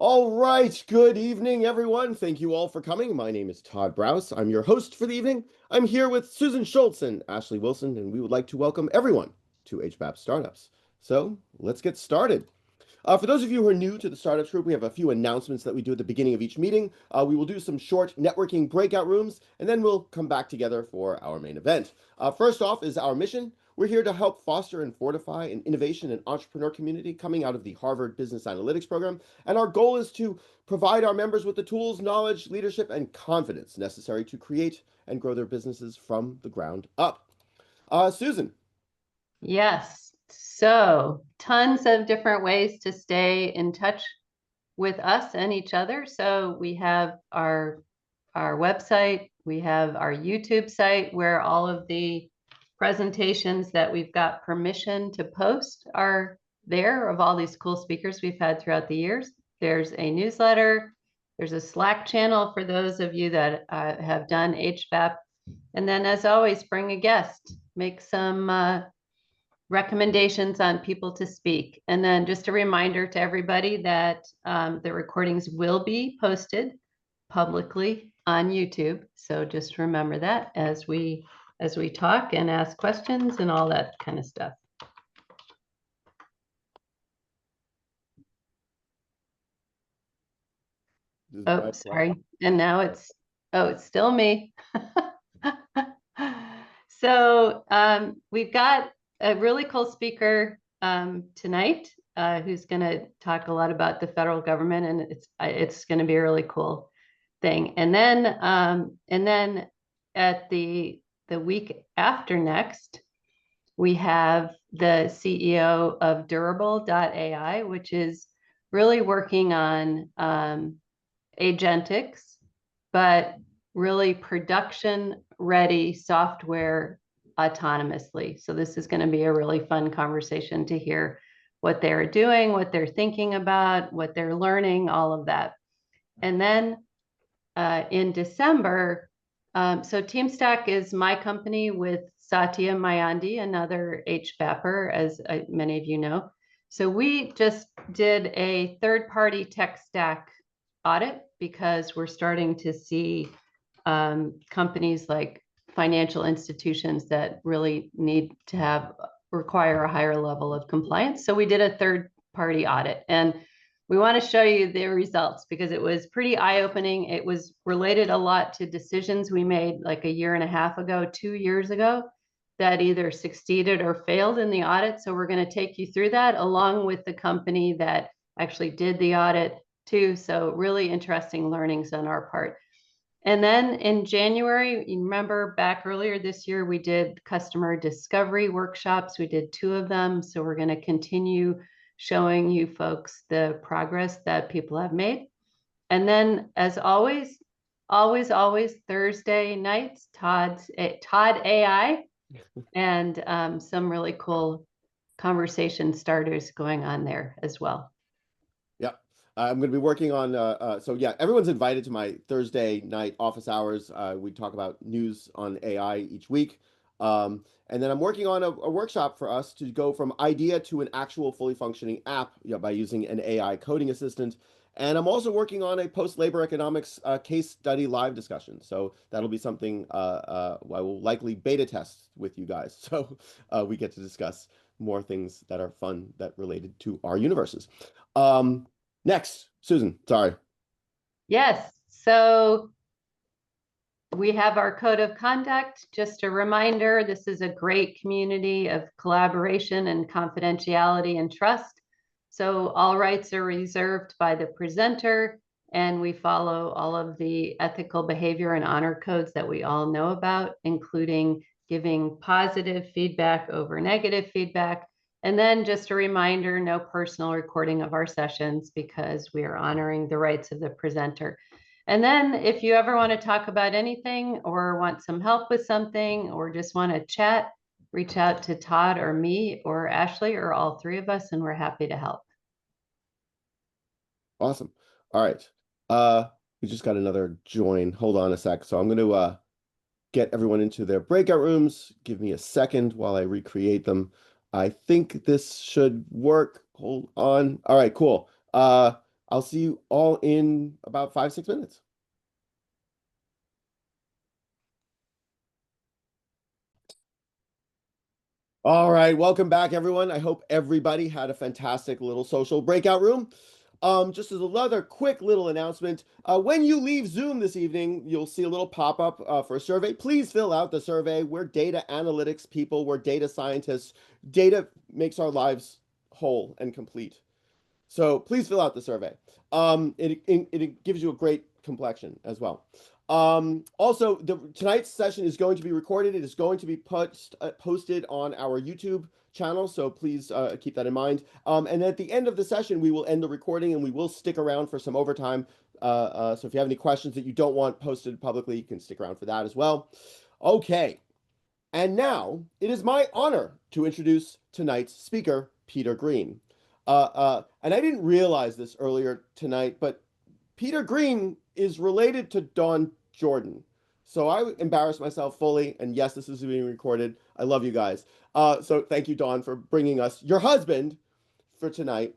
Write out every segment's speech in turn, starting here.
All right, good evening, everyone. Thank you all for coming. My name is Todd Browse. I'm your host for the evening. I'm here with Susan Schultz and Ashley Wilson, and we would like to welcome everyone to HBAP Startups. So let's get started. For those of you who are new to the Startups Group, we have a few announcements that we do at the beginning of each meeting. We will do some short networking breakout rooms, and then we'll come back together for our main event. First off is our mission. We're here to help foster and fortify an innovation and entrepreneur community coming out of the Harvard Business Analytics program. And our goal is to provide our members with the tools, knowledge, leadership, and confidence necessary to create and grow their businesses from the ground up. Susan. Yes. So tons of different ways to stay in touch with us and each other. So we have our website, we have our YouTube site where all of the presentations that we've got permission to post are there of all these cool speakers we've had throughout the years. There's a newsletter, there's a Slack channel for those of you that have done HBAP. And then as always, bring a guest, make some recommendations on people to speak. And then just a reminder to everybody that the recordings will be posted publicly on YouTube. So just remember that as we talk and ask questions and all that kind of stuff. Oh, sorry. And now it's still me. So we've got a really cool speaker tonight who's going to talk a lot about the federal government, and it's going to be a really cool thing. And then at the week after next, we have the CEO of Durable.ai, which is really working on agentics, but really production ready software autonomously. So this is going to be a really fun conversation to hear what they're doing, what they're thinking about, what they're learning, all of that. And then in December, so TeamStack is my company with Satya Mayandi, another HBAPer, as many of you know. So we just did a third-party tech stack audit because we're starting to see companies like financial institutions that really need to require a higher level of compliance. So we did a third-party audit, and we want to show you the results because it was pretty eye-opening. It was related a lot to decisions we made like a year and a half ago, 2 years ago, that either succeeded or failed in the audit. So we're going to take you through that along with the company that actually did the audit too. So really interesting learnings on our part. And then in January, you remember back earlier this year, we did customer discovery workshops. We did 2 of them. So we're going to continue showing you folks the progress that people have made. And then as always, Thursday nights, Todd AI and some really cool conversation starters going on there as well. I'm going to be working on, so yeah, everyone's invited to my Thursday night office hours. We talk about news on AI each week. And then I'm working on a workshop for us to go from idea to an actual fully functioning app, by using an AI coding assistant. And I'm also working on a post-labor economics case study live discussion. So that'll be something I will likely beta test with you guys. So we get to discuss more things that are fun that related to our universes. Next, Susan, sorry. Yes, so we have our code of conduct. Just a reminder, this is a great community of collaboration and confidentiality and trust. So all rights are reserved by the presenter, and we follow all of the ethical behavior and honor codes that we all know about, including giving positive feedback over negative feedback. And then just a reminder, no personal recording of our sessions because we are honoring the rights of the presenter. And then if you ever want to talk about anything or want some help with something or just want to chat, reach out to Todd or me or Ashley or all 3 of us, and we're happy to help. Awesome. All right. We just got another join. Hold on a sec. So I'm going to get everyone into their breakout rooms. Give me a second while I recreate them. I think this should work. Hold on. All right, cool. I'll see you all in about 5-6 minutes. All right, welcome back, everyone. I hope everybody had a fantastic little social breakout room. Just as another quick little announcement, when you leave Zoom this evening, you'll see a little pop-up for a survey. Please fill out the survey. We're data analytics people. We're data scientists. Data makes our lives whole and complete. So please fill out the survey. It gives you a great complexion as well. Also, tonight's session is going to be recorded. It is going to be posted on our YouTube channel, so please keep that in mind. And at the end of the session, we will end the recording and we will stick around for some overtime. So if you have any questions that you don't want posted publicly, you can stick around for that as well. Okay. And now it is my honor to introduce tonight's speaker, Peter Green. And I didn't realize this earlier tonight, but Peter Green is related to Dawn Jordan. So I embarrassed myself fully. And yes, this is being recorded. I love you guys. So thank you, Dawn, for bringing us your husband for tonight.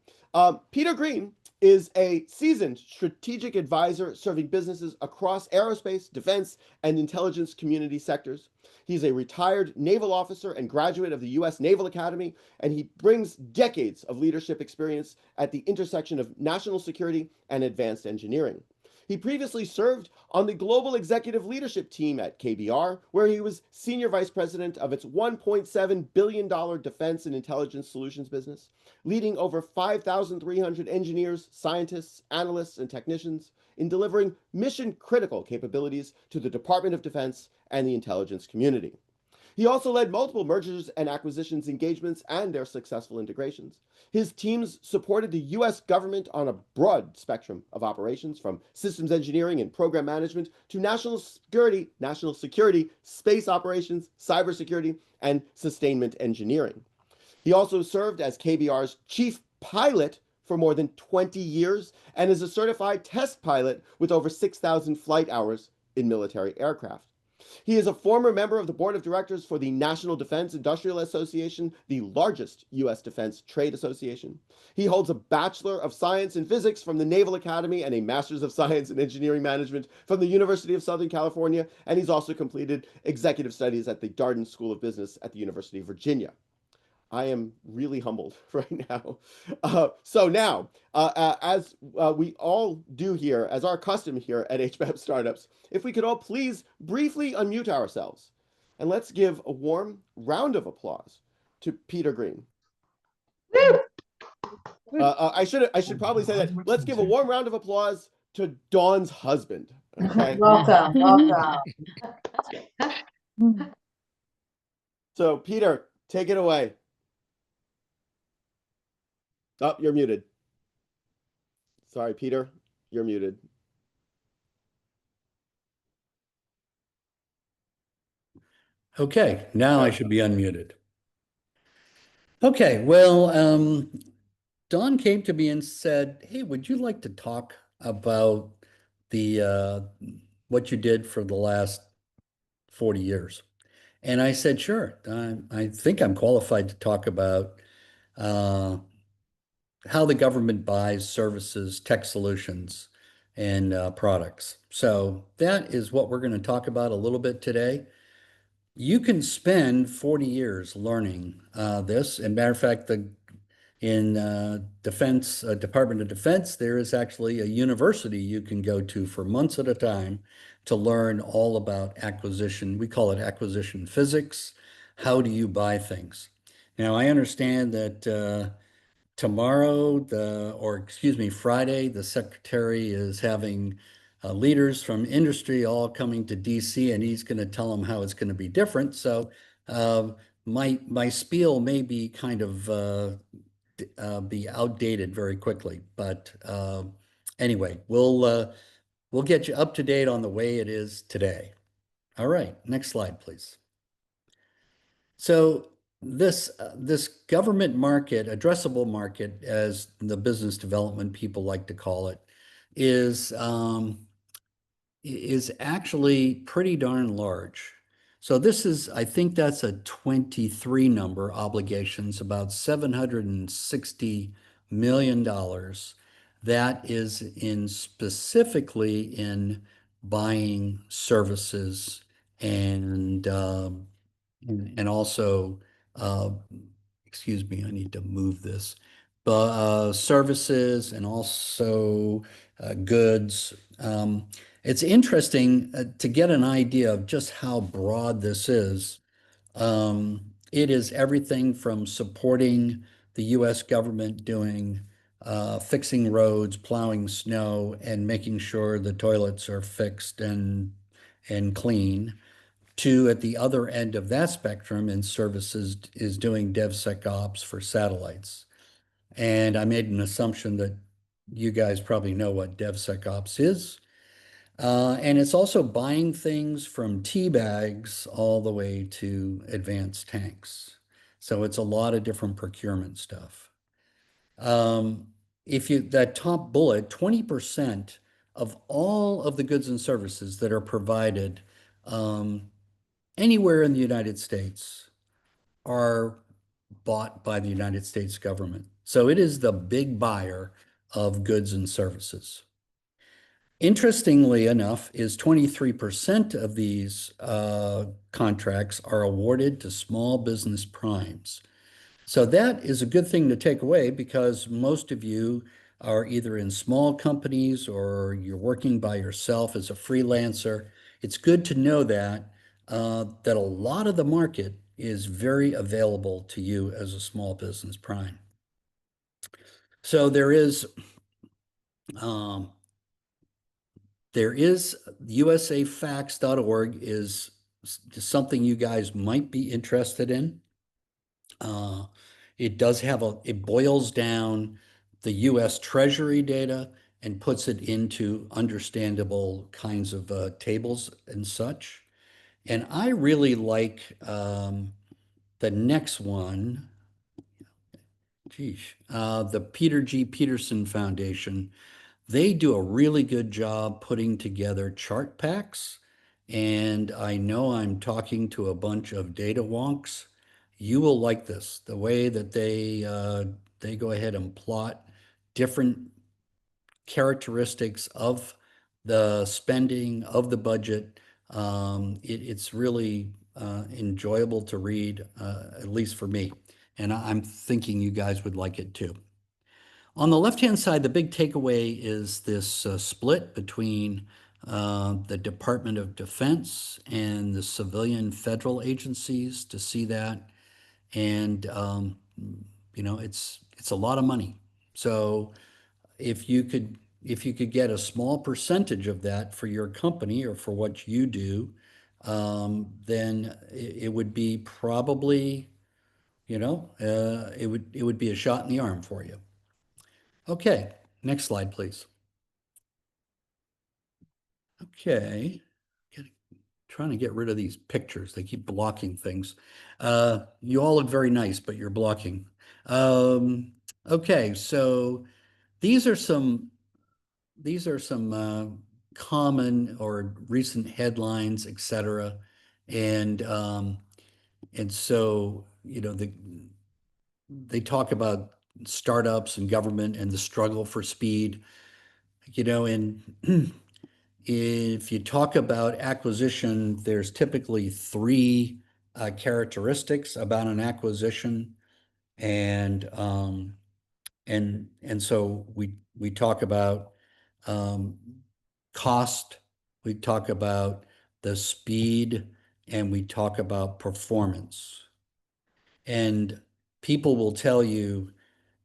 Peter Green is a seasoned strategic advisor serving businesses across aerospace, defense, and intelligence community sectors. He's a retired naval officer and graduate of the U.S. Naval Academy, and he brings decades of leadership experience at the intersection of national security and advanced engineering. He previously served on the global executive leadership team at KBR, where he was senior vice president of its $1.7 billion defense and intelligence solutions business, leading over 5,300 engineers, scientists, analysts, and technicians in delivering mission-critical capabilities to the Department of Defense and the intelligence community. He also led multiple mergers and acquisitions engagements and their successful integrations. His teams supported the U.S. government on a broad spectrum of operations, from systems engineering and program management to national security, space operations, cybersecurity, and sustainment engineering. He also served as KBR's chief pilot for more than 20 years and is a certified test pilot with over 6,000 flight hours in military aircraft. He is a former member of the board of directors for the National Defense Industrial Association, the largest U.S. defense trade association. He holds a Bachelor of Science in Physics from the Naval Academy and a Master's of Science in Engineering Management from the University of Southern California, and he's also completed executive studies at the Darden School of Business at the University of Virginia. I am really humbled right now. So now, as we all do here, as our custom here at HBAP Startups, if we could all please briefly unmute ourselves, and let's give a warm round of applause to Peter Green. I should probably say that. Let's give a warm round of applause to Dawn's husband. Okay. Welcome, welcome. So Peter, take it away. Oh, you're muted. Sorry, Peter, you're muted. Okay, now I should be unmuted. Okay, well, Don came to me and said, "Hey, would you like to talk about the what you did for the last 40 years?" And I said, "Sure. I think I'm qualified to talk about how the government buys services, tech solutions, and products." So that is what we're going to talk about a little bit today. You can spend 40 years learning this. And matter of fact, in Department of Defense, there is actually a university you can go to for months at a time to learn all about acquisition. We call it acquisition physics. How do you buy things? Now, I understand that tomorrow, Friday, the secretary is having leaders from industry all coming to DC, and he's going to tell them how it's going to be different. So my spiel may be kind of be outdated very quickly, but anyway, we'll get you up to date on the way it is today. All right, next slide, please. So this government market, addressable market, as the business development people like to call it, is actually pretty darn large. So this is, I think that's a 23 number, obligations, about $760 million That is in specifically in buying services and and also uh, excuse me, I need to move this. But services and also goods. It's interesting to get an idea of just how broad this is. It is everything from supporting the US government doing fixing roads, plowing snow, and making sure the toilets are fixed and clean, to at the other end of that spectrum in services is doing DevSecOps for satellites. And I made an assumption that you guys probably know what DevSecOps is. And it's also buying things from tea bags all the way to advanced tanks. So it's a lot of different procurement stuff. Um, if you, that top bullet, 20% of all of the goods and services that are provided um, anywhere in the United States are bought by the United States government. So it is the big buyer of goods and services. Interestingly enough, is 23% of these contracts are awarded to small business primes. So that is a good thing to take away because most of you are either in small companies or you're working by yourself as a freelancer. It's good to know that a lot of the market is very available to you as a small business prime. So um, there is usafacts.org is something you guys might be interested in. Uh, it does have it boils down the US Treasury data and puts it into understandable kinds of tables and such. And I really like the next one. Geez, the Peter G. Peterson Foundation. They do a really good job putting together chart packs. And I know I'm talking to a bunch of data wonks. You will like this, the way that they go ahead and plot different characteristics of the spending of the budget. It's really enjoyable to read, at least for me. And I'm thinking you guys would like it too. On the left-hand side, the big takeaway is this split between the Department of Defense and the civilian federal agencies to see that. And, it's a lot of money. So if you could get a small percentage of that for your company or for what you do, then it would be probably, it would be a shot in the arm for you. Okay, next slide, please. Okay, trying to get rid of these pictures. They keep blocking things. You all look very nice, but you're blocking. Okay, so these are some common or recent headlines, etc. And so they talk about startups and government and the struggle for speed. And if you talk about acquisition, there's typically three characteristics about an acquisition, and so we talk about um, cost, we talk about the speed, and we talk about performance. And people will tell you,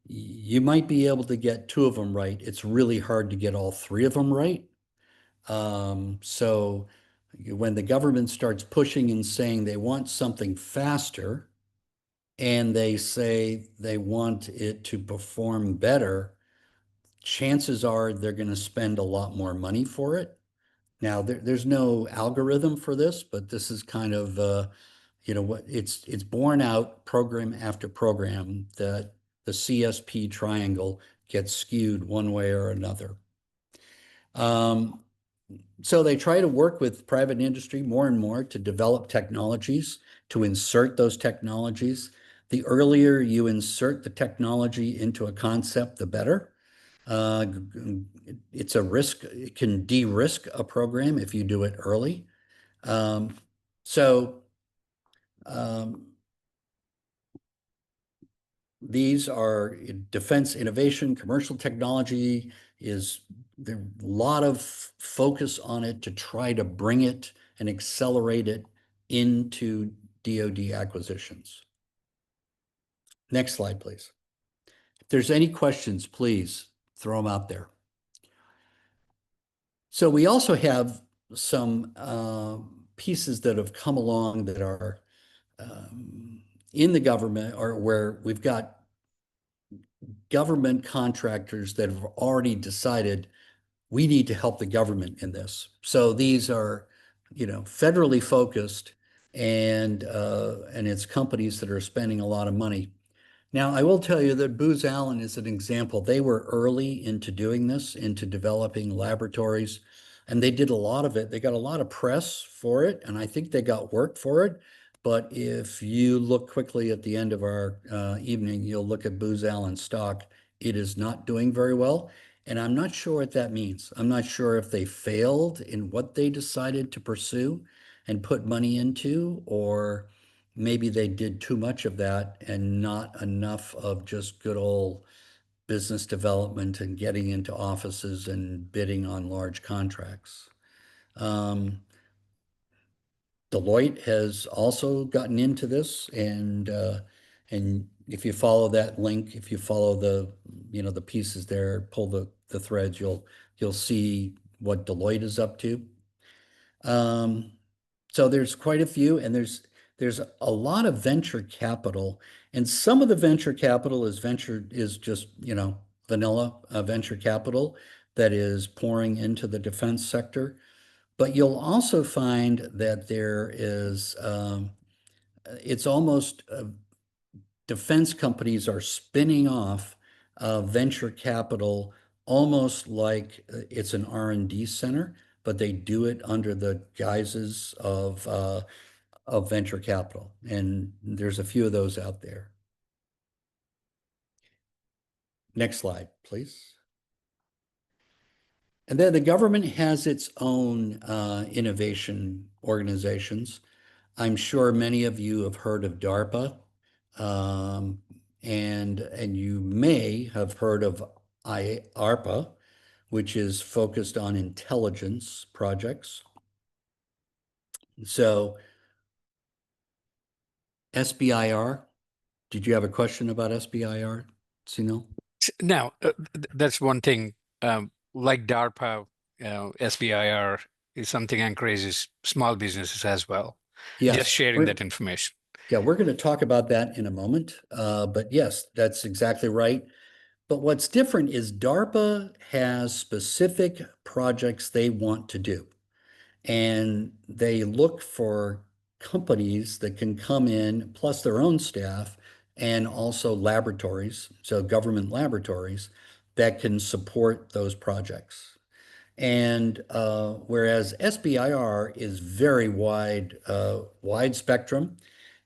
you might be able to get two of them right. It's really hard to get all three of them right. So when the government starts pushing and saying they want something faster, and they say they want it to perform better, chances are they're going to spend a lot more money for it. Now, there's no algorithm for this, but this is kind of, what it's borne out program after program that the CSP triangle gets skewed one way or another. So they try to work with private industry more and more to develop technologies, to insert those technologies. The earlier you insert the technology into a concept, the better. It's a risk. It can de-risk a program if you do it early. So um, these are defense innovation, commercial technology is there a lot of focus on it to try to bring it and accelerate it into DoD acquisitions. Next slide, please. If there's any questions, please throw them out there. So we also have some pieces that have come along that are in the government, or where we've got government contractors that have already decided we need to help the government in this. So these are, federally focused, and it's companies that are spending a lot of money. Now, I will tell you that Booz Allen is an example. They were early into doing this, into developing laboratories, and they did a lot of it. They got a lot of press for it, and I think they got work for it. But if you look quickly at the end of our evening, you'll look at Booz Allen stock. It is not doing very well, and I'm not sure what that means. I'm not sure if they failed in what they decided to pursue and put money into, or maybe they did too much of that and not enough of just good old business development and getting into offices and bidding on large contracts. Deloitte has also gotten into this, and if you follow that link, if you follow the pieces there, pull the threads, you'll see what Deloitte is up to. So there's quite a few, and there's a lot of venture capital, and some of the venture capital is just, vanilla venture capital that is pouring into the defense sector. But you'll also find that there is, it's almost defense companies are spinning off venture capital almost like it's an R&D center, but they do it under the guises of venture capital. And there's a few of those out there. Next slide, please. And then the government has its own innovation organizations. I'm sure many of you have heard of DARPA, and you may have heard of ARPA, which is focused on intelligence projects. So SBIR, did you have a question about SBIR, Sunil? Now, that's one thing. Like DARPA, SBIR is something encourages small businesses as well. Yes. Just sharing that information. Yeah, we're going to talk about that in a moment. But yes, that's exactly right. But what's different is DARPA has specific projects they want to do. And they look for companies that can come in, plus their own staff, and also laboratories, so government laboratories, that can support those projects. And whereas SBIR is very wide spectrum,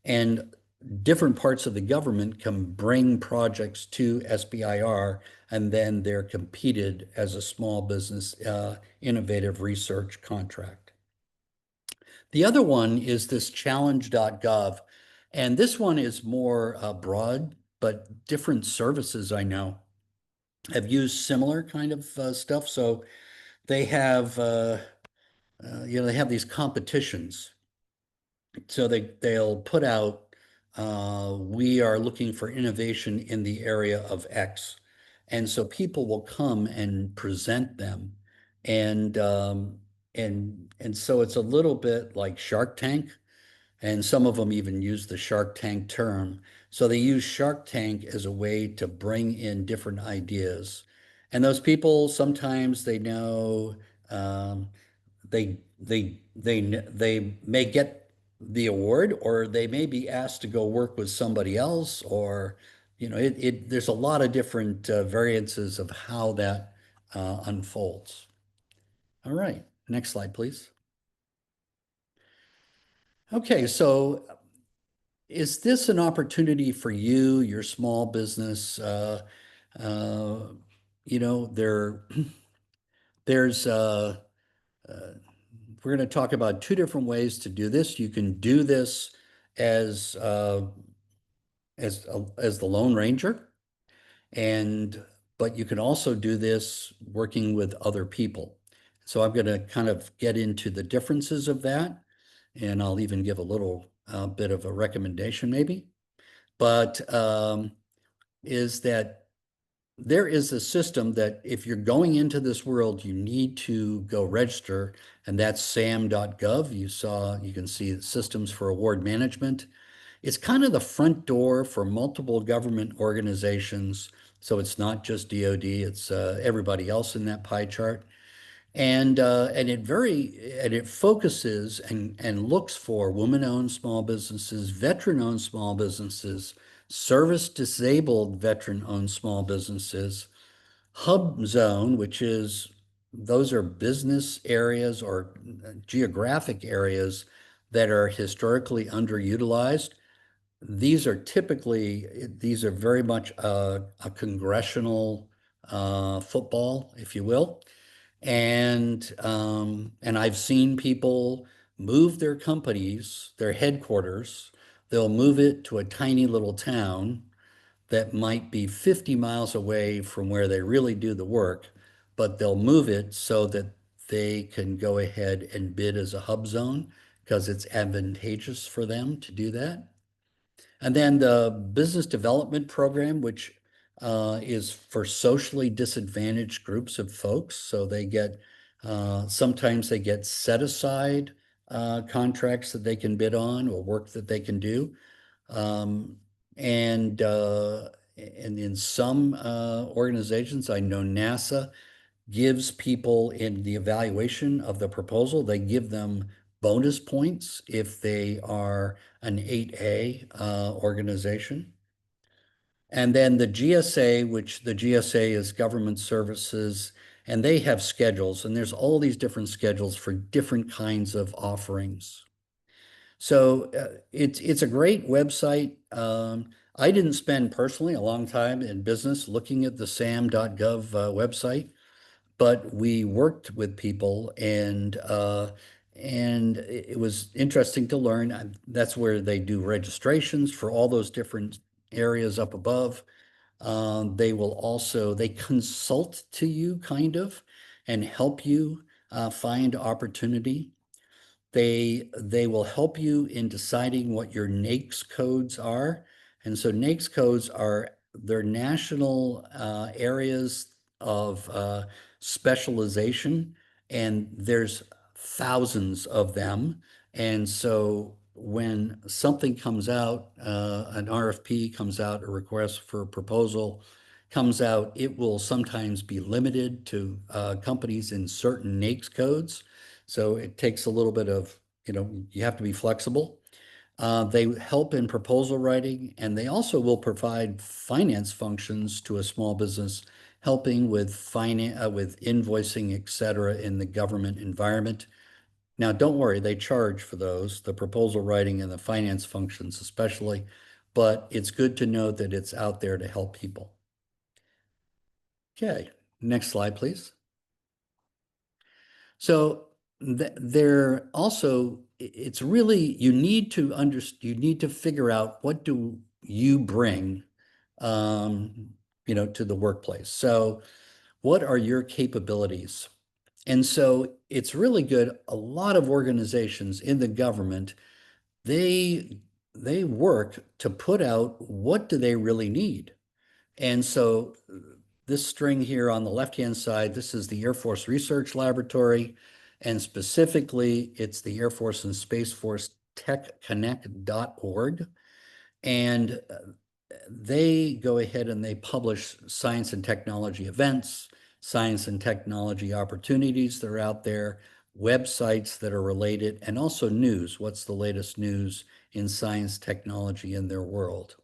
and different parts of the government can bring projects to SBIR, and then they're competed as a small business innovative research contract. The other one is this challenge.gov, and this one is more broad, but different services I know have used similar kind of stuff. So they have, they have these competitions. So they'll put out, we are looking for innovation in the area of X. And so people will come and present them. And so it's a little bit like Shark Tank. And some of them even use the Shark Tank term. So they use Shark Tank as a way to bring in different ideas. And those people, sometimes they know, they may get the award, or they may be asked to go work with somebody else, or there's a lot of different variances of how that unfolds. All right, next slide, please. Okay, so is this an opportunity for you, your small business? there's we're going to talk about two different ways to do this. You can do this as the Lone Ranger, but you can also do this working with other people. So I'm going to kind of get into the differences of that, and I'll even give a little bit of a recommendation maybe. But is that there is a system that if you're going into this world, you need to go register, and that's sam.gov. You can see systems for award management. It's kind of the front door for multiple government organizations. So it's not just DoD, it's everybody else in that pie chart. And it focuses and looks for women-owned small businesses, veteran-owned small businesses, service-disabled veteran-owned small businesses, hub zone, those are business areas or geographic areas that are historically underutilized. These are very much a congressional football, if you will. And I've seen people move their companies, their headquarters. They'll move it to a tiny little town that might be 50 miles away from where they really do the work, but they'll move it so that they can go ahead and bid as a hub zone because it's advantageous for them to do that. And then the business development program, which is for socially disadvantaged groups of folks. So sometimes they get set aside contracts that they can bid on or work that they can do. Um, and in some organizations, I know NASA gives people in the evaluation of the proposal, they give them bonus points if they are an 8A organization. And then the GSA, which the GSA is government services, and they have schedules, and there's all these different schedules for different kinds of offerings. So it's a great website. I didn't spend personally a long time in business looking at the sam.gov website, but we worked with people, and it was interesting to learn. That's where they do registrations for all those different areas up above. They consult to you kind of and help you find opportunity. They will help you in deciding what your NAICS codes are. And so NAICS codes they're national areas of specialization, and there's thousands of them. And so when something comes out, an RFP comes out, a request for a proposal comes out, it will sometimes be limited to companies in certain NAICS codes. So it takes a little bit of, you have to be flexible. They help in proposal writing, and they also will provide finance functions to a small business, helping with with invoicing, et cetera, in the government environment. Now, don't worry, they charge for those, the proposal writing and the finance functions especially, but it's good to know that it's out there to help people. Okay, next slide, please. So they're also, it's really, you need to figure out what do you bring, to the workplace. So what are your capabilities? And so it's really good. A lot of organizations in the government, they work to put out what do they really need. And so this string here on the left-hand side, this is the Air Force Research Laboratory, and specifically, it's the Air Force and Space Force techconnect.org. And they go ahead and they publish science and technology events, science and technology opportunities that are out there, websites that are related, and also news. What's the latest news in science, technology in their world?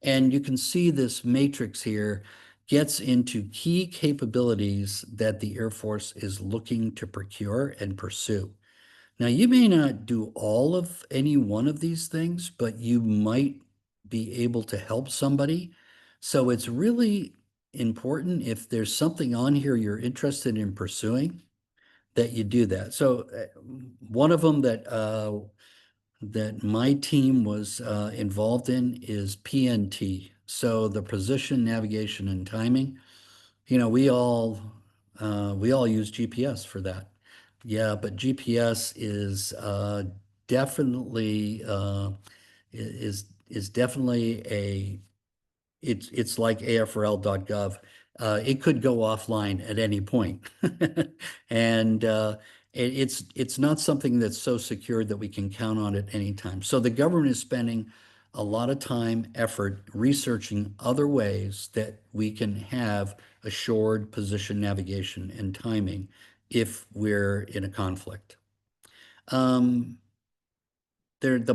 And you can see this matrix here gets into key capabilities that the Air Force is looking to procure and pursue. Now, you may not do all of any one of these things, but you might be able to help somebody. So it's really important, if there's something on here you're interested in pursuing, that you do that. So one of them that my team was involved in is PNT. So the position, navigation, and timing. You know, we all use GPS for that. Yeah, but GPS is definitely is definitely a it's like AFRL.gov. It could go offline at any point. And it's not something that's so secure that we can count on it anytime. So the government is spending a lot of time, effort researching other ways that we can have assured position navigation and timing if we're in a conflict. The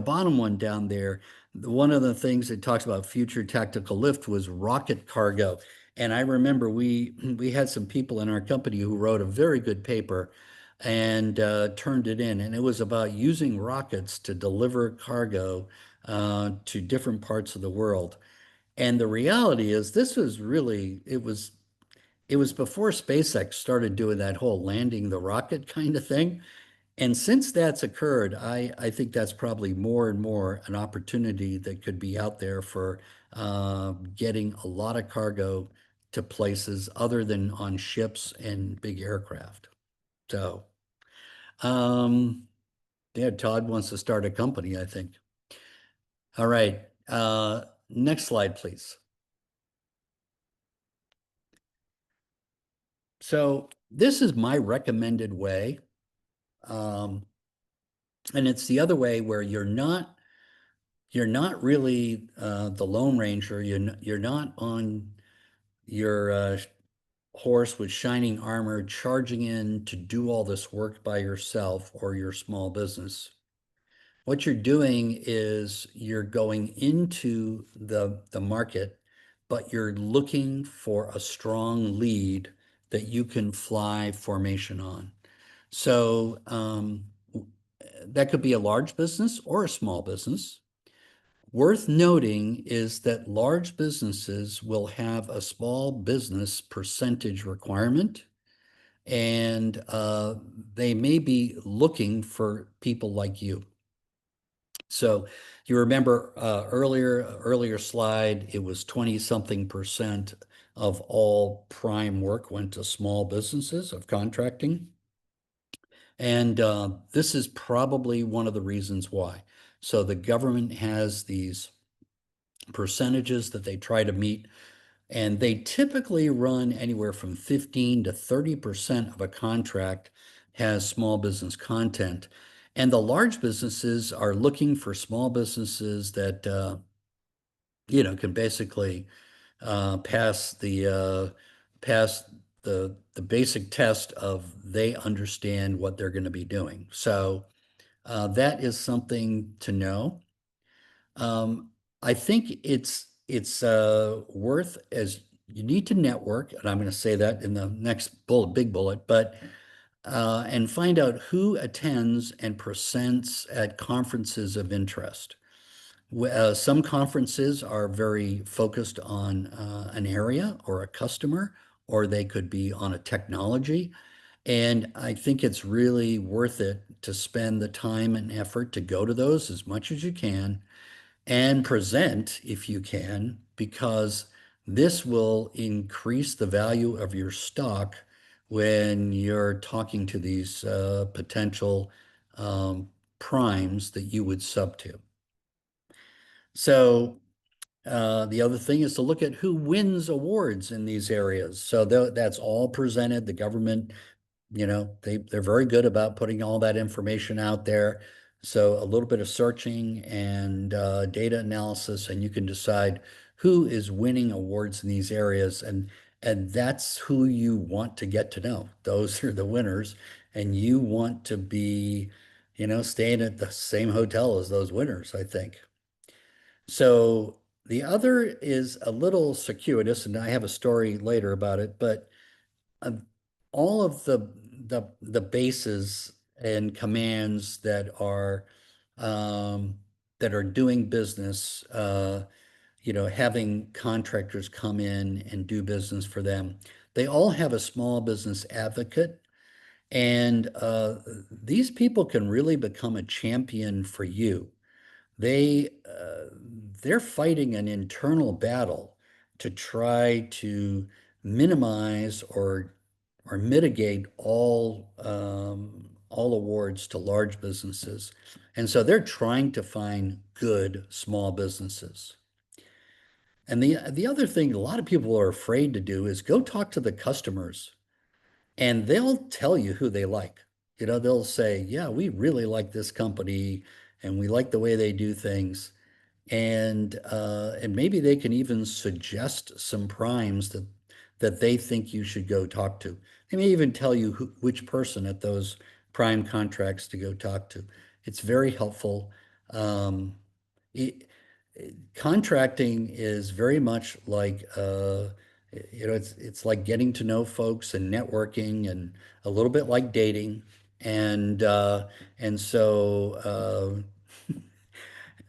bottom one down there, one of the things it talks about future tactical lift was rocket cargo. And I remember we had some people in our company who wrote a very good paper and turned it in. And it was about using rockets to deliver cargo to different parts of the world. And the reality is this was really, it was before SpaceX started doing that whole landing the rocket kind of thing. And since that's occurred, I think that's probably more and more an opportunity that could be out there for getting a lot of cargo to places other than on ships and big aircraft. So, um, yeah, Todd wants to start a company, I think. All right, next slide, please. So this is my recommended way. And it's the other way where you're not really the Lone Ranger. You're not on your horse with shining armor charging in to do all this work by yourself or your small business. What you're doing is you're going into the market, but you're looking for a strong lead that you can fly formation on. So that could be a large business or a small business. Worth noting is that large businesses will have a small business percentage requirement, and they may be looking for people like you. So you remember earlier slide, it was 20-something% of all prime work went to small businesses of contracting. And this is probably one of the reasons why. So the government has these percentages that they try to meet, and they typically run anywhere from 15 to 30% of a contract has small business content. And the large businesses are looking for small businesses that, you know, can basically pass the basic test of they understand what they're going to be doing. So that is something to know. I think it's worth as you need to network, and I'm going to say that in the next bullet, big bullet, but and find out who attends and presents at conferences of interest. Some conferences are very focused on an area or a customer, or they could be on a technology. And I think it's really worth it to spend the time and effort to go to those as much as you can and present if you can, because this will increase the value of your stock when you're talking to these potential primes that you would sub to. So the other thing is to look at who wins awards in these areas. So that's all presented. The government, you know, they're very good about putting all that information out there. So a little bit of searching and data analysis, and you can decide who is winning awards in these areas, and that's who you want to get to know. Those are the winners, and you want to be, you know, staying at the same hotel as those winners, I think. So the other is a little circuitous, and I have a story later about it, but uh, all of the bases and commands that are doing business having contractors come in and do business for them. They all have a small business advocate, and these people can really become a champion for you. They they're fighting an internal battle to try to minimize or mitigate all awards to large businesses. And so they're trying to find good small businesses. And the other thing a lot of people are afraid to do is go talk to the customers, and they'll tell you who they like. They'll say, yeah, we really like this company and we like the way they do things. And maybe they can even suggest some primes that they think you should go talk to. They may even tell you which person at those prime contracts to go talk to. It's very helpful. Um, it, Contracting is very much like it's like getting to know folks and networking, and a little bit like dating. And so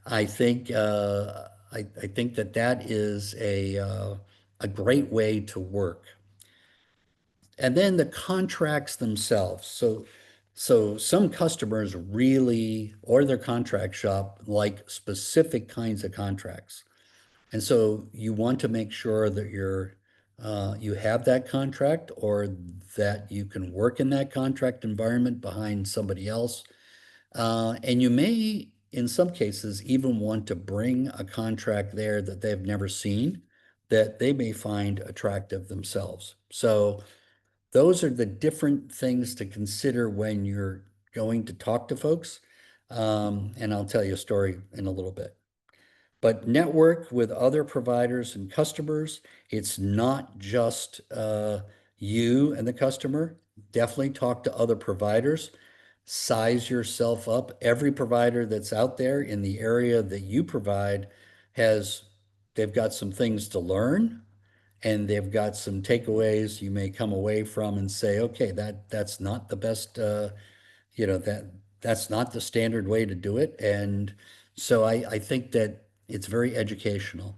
I think that is a great way to work. And then the contracts themselves. So some customers really, or their contract shop, like specific kinds of contracts. And so you want to make sure that you have that contract, or that you can work in that contract environment behind somebody else. And you may, in some cases, even want to bring a contract there that they've never seen, that they may find attractive themselves. So those are the different things to consider when you're going to talk to folks. And I'll tell you a story in a little bit. But network with other providers and customers. It's not just you and the customer. Definitely talk to other providers. Size yourself up. Every provider that's out there in the area that you provide they've got some things to learn, and they've got some takeaways you may come away from and say, okay, that's not the best, that's not the standard way to do it. And so I think that it's very educational.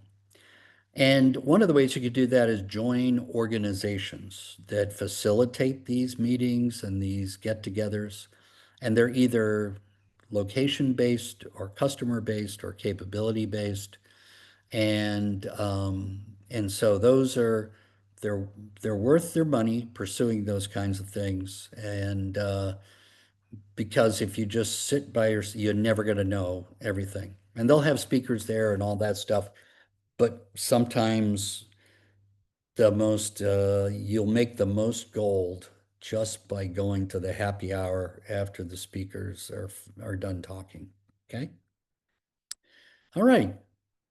And one of the ways you could do that is join organizations that facilitate these meetings and these get-togethers. And they're either location-based or customer-based or capability-based. And so they're worth their money pursuing those kinds of things. And because if you just sit by you're never going to know everything. And they'll have speakers there and all that stuff. But sometimes you'll make the most gold just by going to the happy hour after the speakers are done talking. Okay. All right.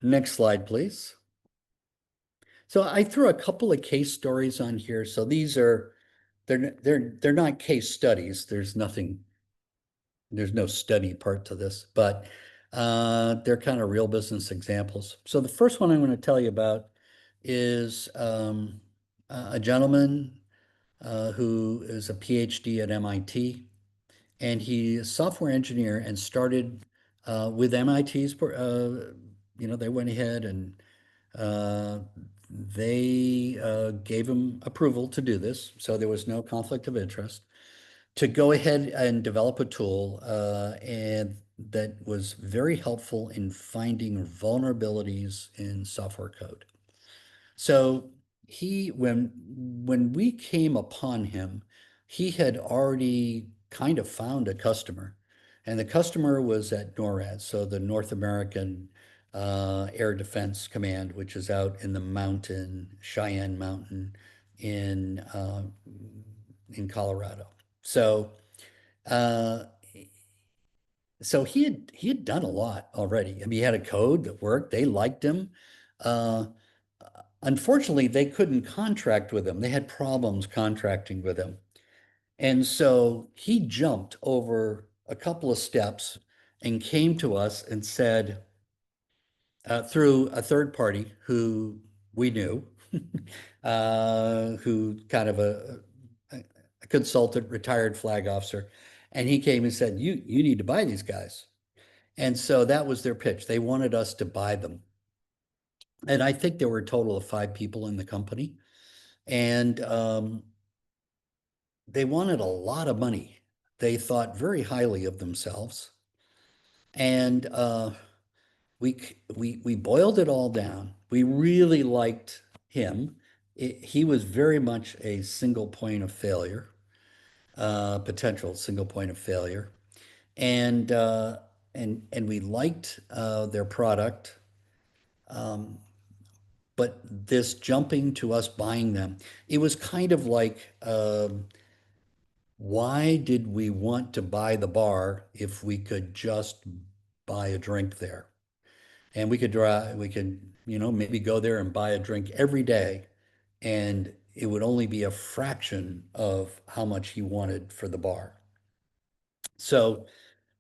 Next slide, please. So I threw a couple of case stories on here. So they're not case studies. There's no study part to this, but they're kind of real business examples. So the first one I'm going to tell you about is a gentleman who is a PhD at MIT, and he's a software engineer and started with MIT's. They went ahead and they gave him approval to do this, so there was no conflict of interest, to go ahead and develop a tool and that was very helpful in finding vulnerabilities in software code. So when we came upon him, he had already kind of found a customer, and the customer was at NORAD, so the North American Air Defense Command, which is out in the Cheyenne Mountain in Colorado. So uh, he had done a lot already. I mean, he had a code that worked. They liked him. Uh, Unfortunately, they couldn't contract with him. They had problems contracting with him. And so he jumped over a couple of steps and came to us and said, through a third party who we knew, who kind of a consultant, retired flag officer, and he came and said, you need to buy these guys. And so that was their pitch. They wanted us to buy them. And I think there were a total of 5 people in the company. And they wanted a lot of money. They thought very highly of themselves. And we boiled it all down. We really liked him. He was very much a single point of failure, potential single point of failure, and and we liked their product. Um, but this jumping to us buying them, it was kind of like, why did we want to buy the bar if we could just buy a drink there? And we could, maybe go there and buy a drink every day, and it would only be a fraction of how much he wanted for the bar. So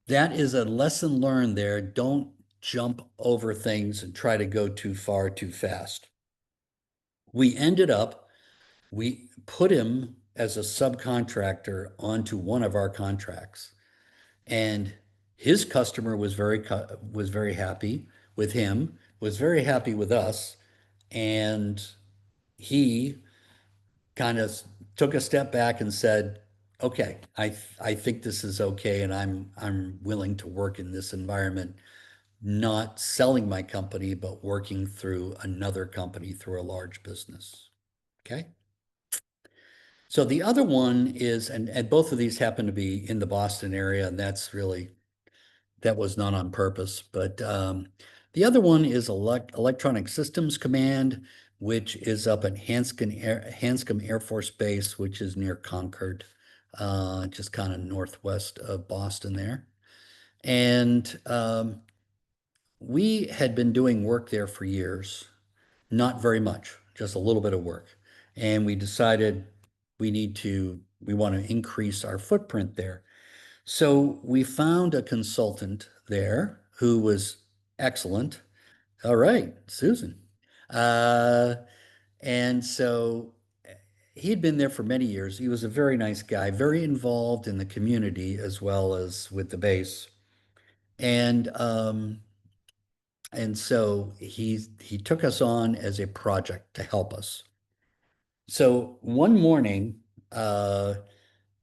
that is a lesson learned there. Don't jump over things and try to go too far too fast. We ended up, we put him as a subcontractor onto one of our contracts, and his customer was very happy with him, was very happy with us, and he kind of took a step back and said, "Okay, I think this is okay, and I'm willing to work in this environment, not selling my company, but working through another company through a large business." Okay. So the other one is, and both of these happen to be in the Boston area, and that was not on purpose. But the other one is Electronic Systems Command, which is up at Hanscom Air Force Base, which is near Concord, just kind of northwest of Boston there. And we had been doing work there for years, not very much, just a little bit of work. And we decided we want to increase our footprint there. So we found a consultant there who was excellent. All right, Susan. Uh, and so he'd been there for many years. He was a very nice guy, very involved in the community as well as with the base. And so he took us on as a project to help us. So one morning,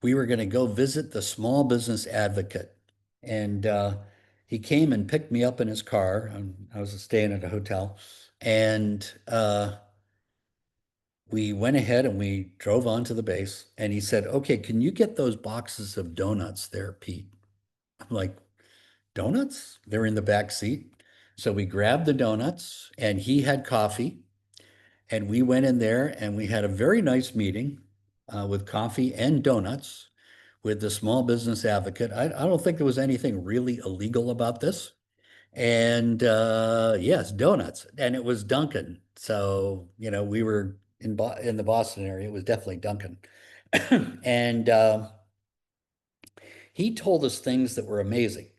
we were going to go visit the small business advocate. And he came and picked me up in his car. I was staying at a hotel. And we went ahead and we drove on to the base. And he said, "Okay, can you get those boxes of donuts there, Pete?" I'm like, "Donuts? They're in the back seat." So we grabbed the donuts, and he had coffee. And we went in there and we had a very nice meeting with coffee and donuts with the small business advocate. I don't think there was anything really illegal about this. And yes, donuts. And it was Dunkin'. So, we were in the Boston area. It was definitely Dunkin'. And he told us things that were amazing.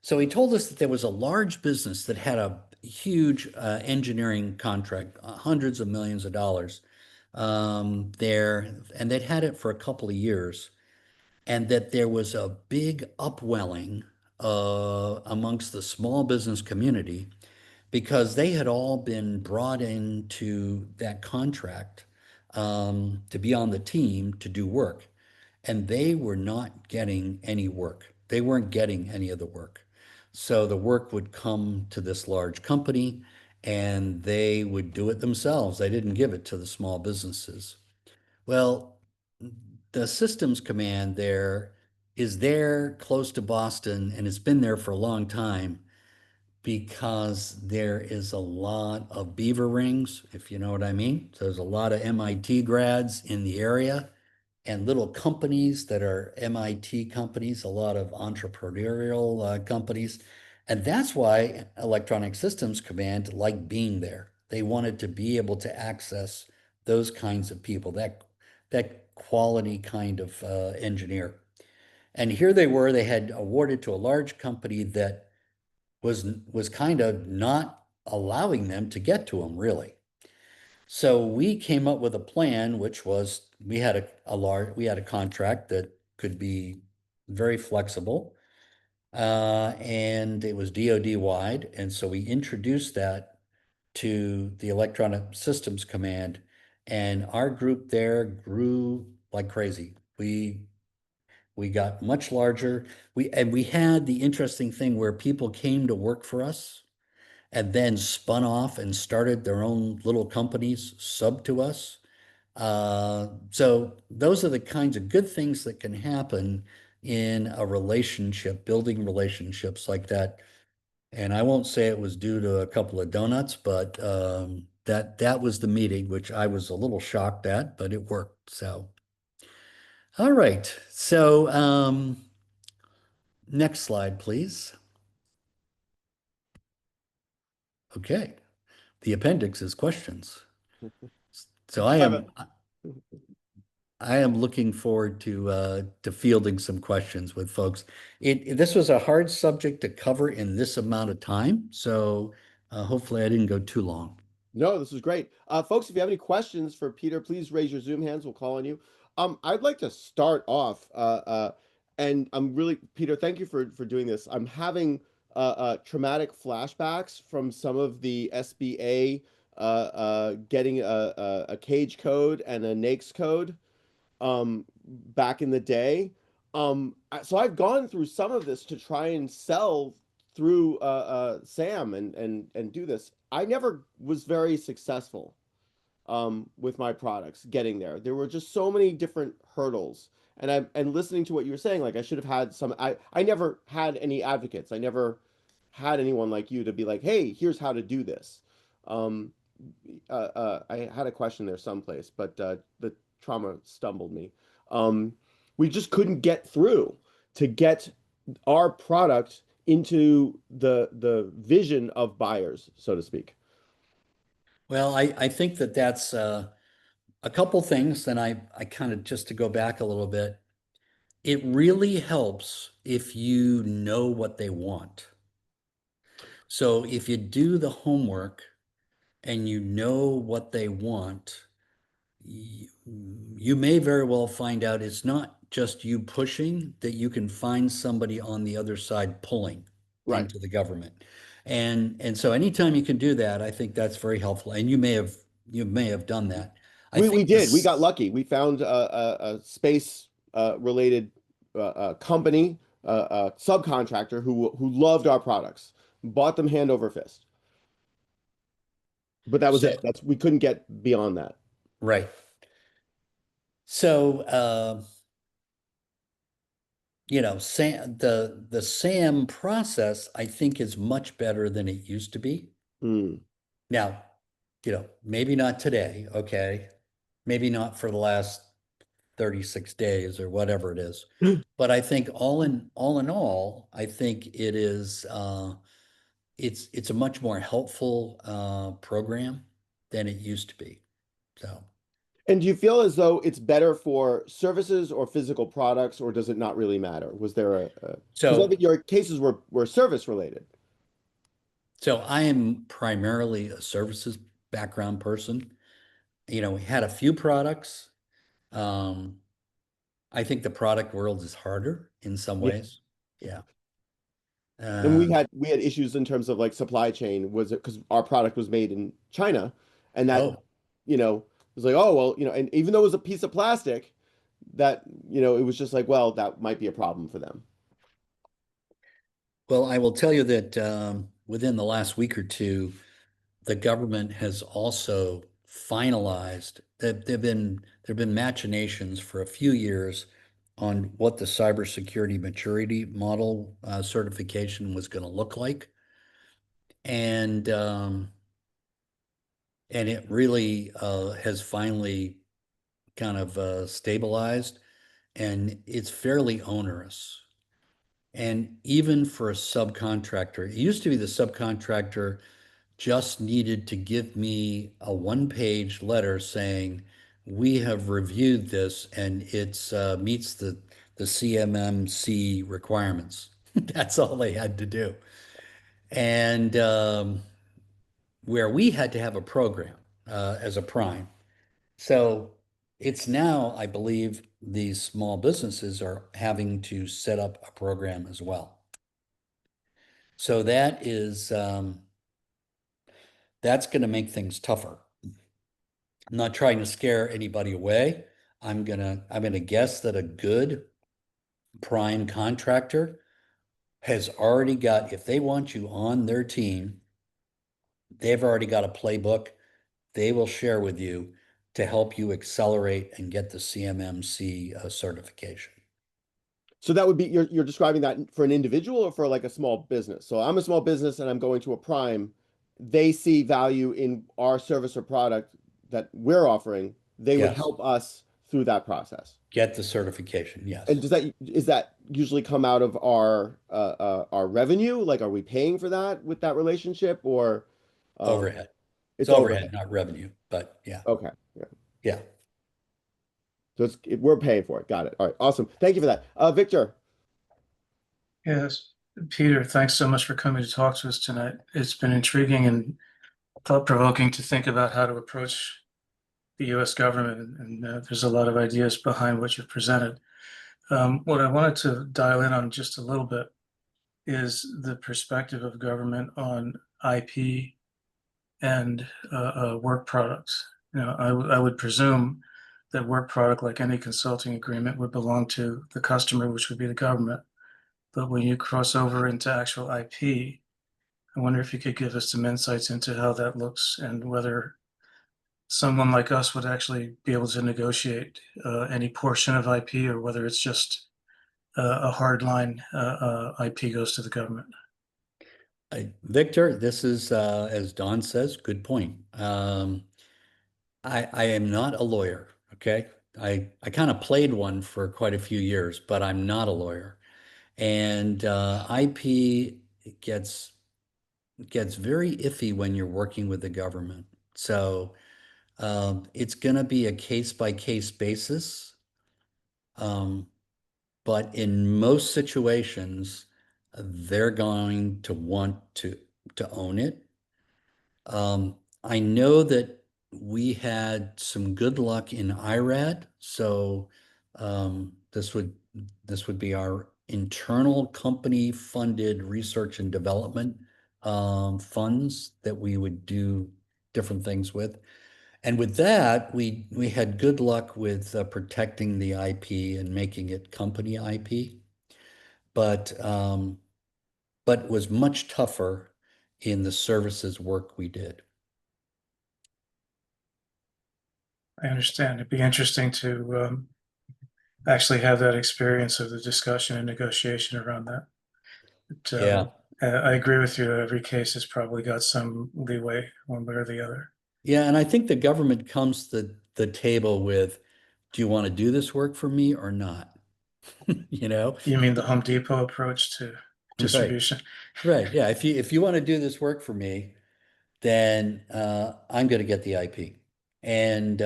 So he told us that there was a large business that had a huge engineering contract, hundreds of millions of dollars there, and they'd had it for a couple of years, and that there was a big upwelling amongst the small business community because they had all been brought into that contract to be on the team to do work, and they were not getting any work. They weren't getting any of the work. So the work would come to this large company and they would do it themselves. They didn't give it to the small businesses. Well, the systems command there is there close to Boston, and it's been there for a long time because there is a lot of beaver rings, if you know what I mean. So there's a lot of MIT grads in the area and little companies that are MIT companies, a lot of entrepreneurial companies. And that's why Electronic Systems Command liked being there. They wanted to be able to access those kinds of people, that quality kind of engineer. And here they were, they had awarded to a large company that was kind of not allowing them to get to them, really. So we came up with a plan, which was we had a contract that could be very flexible, and it was DoD wide, and so we introduced that to the Electronic Systems Command, and our group there grew like crazy. We got much larger. We had the interesting thing where people came to work for us and then spun off and started their own little companies sub to us. So those are the kinds of good things that can happen in a relationship, building relationships like that. And I won't say it was due to a couple of donuts, but that was the meeting, which I was a little shocked at, but it worked. So, all right. So next slide, please. Okay. The appendix is questions. So I am looking forward to fielding some questions with folks. This was a hard subject to cover in this amount of time, so hopefully I didn't go too long. No, this is great. Folks, if you have any questions for Peter, please raise your Zoom hands. We'll call on you. I'd like to start off, and I'm really, Peter, thank you for doing this. I'm having traumatic flashbacks from some of the SBA getting a cage code and a NAICS code back in the day. So I've gone through some of this to try and sell through Sam and do this. I never was very successful with my products getting there. There were just so many different hurdles. And listening to what you were saying, like I should have had some. I never had any advocates. I never had anyone like you to be like, hey, here's how to do this. Um, I had a question there someplace, but the trauma stumbled me. We just couldn't get through to get our product into the vision of buyers, so to speak. Well, I think that's a couple things. Then I kind of just to go back a little bit. It really helps if you know what they want. So if you do the homework and you know what they want, you may very well find out it's not just you pushing, that you can find somebody on the other side pulling Right. into the government. And so anytime you can do that, I think that's very helpful. And you may have done that. I We think did. We got lucky. We found a space related company, subcontractor who loved our products, bought them hand over fist. But that was so, it. We couldn't get beyond that. right. So the SAM process, I think, is much better than it used to be. Mm. Now, maybe not today, okay? Maybe not for the last 36 days or whatever it is. But I think all in all, I think it is it's a much more helpful program than it used to be. So And do you feel as though it's better for services or physical products, or does it not really matter? Was there because I so think your cases were service related. so I am primarily a services background person. We had a few products. Um, I think the product world is harder in some Yeah. ways. Yeah. And Uh, we had issues in terms of like supply chain. Was it because our product was made in China, and that oh, was like, oh well, and even though it was a piece of plastic, that it was just like, well, that might be a problem for them. well, I will tell you that within the last week or two, the government has also finalized that there've been machinations for a few years on what the cybersecurity maturity model certification was going to look like, and it really has finally kind of stabilized, and it's fairly onerous. And even for a subcontractor, it used to be the subcontractor just needed to give me a one-page letter saying, we have reviewed this and it's meets the CMMC requirements. That's all they had to do. And where we had to have a program as a prime. So it's now, I believe, these small businesses are having to set up a program as well. So That's going to make things tougher. I'm not trying to scare anybody away. I'm gonna guess that a good prime contractor has already got, if they want you on their team, they've already got a playbook they will share with you to help you accelerate and get the CMMC certification. So that would be, you're describing that for an individual or for like a small business. So I'm a small business and I'm going to a prime. They see value in our service or product that we're offering. They would Yes. help us through that process. Get the certification, yes. And is that usually come out of our revenue? Like, are we paying for that with that relationship, or Overhead. It's overhead, not revenue, but yeah. Okay. Yeah. Yeah. So we're paying for it. Got it. All right. Awesome. Thank you for that. Victor. Yes, Peter, thanks so much for coming to talk to us tonight. It's been intriguing and thought-provoking to think about how to approach the US government, and there's a lot of ideas behind what you've presented. What I wanted to dial in on just a little bit is the perspective of government on IP and work products. I would presume that work product, like any consulting agreement, would belong to the customer, which would be the government. But when you cross over into actual IP, I wonder if you could give us some insights into how that looks and whether someone like us would actually be able to negotiate any portion of IP, or whether it's just a hard line IP goes to the government. Victor, this is, as Don says, good point. I am not a lawyer, okay? I kind of played one for quite a few years, but I'm not a lawyer. And IP gets very iffy when you're working with the government. So it's going to be a case-by-case basis. But in most situations, they're going to want to own it. I know that we had some good luck in IRAD, so this would be our internal company funded research and development funds that we would do different things with. And with that, we had good luck with protecting the IP and making it company IP, but it was much tougher in the services work we did. I understand. It'd be interesting to actually have that experience of the discussion and negotiation around that. But, Yeah. I agree with you. Every case has probably got some leeway one way or the other. Yeah, and I think the government comes to the table with, do you want to do this work for me or not? You know? You mean the Home Depot approach to distribution? Right. Yeah. If you want to do this work for me, then I'm going to get the IP. And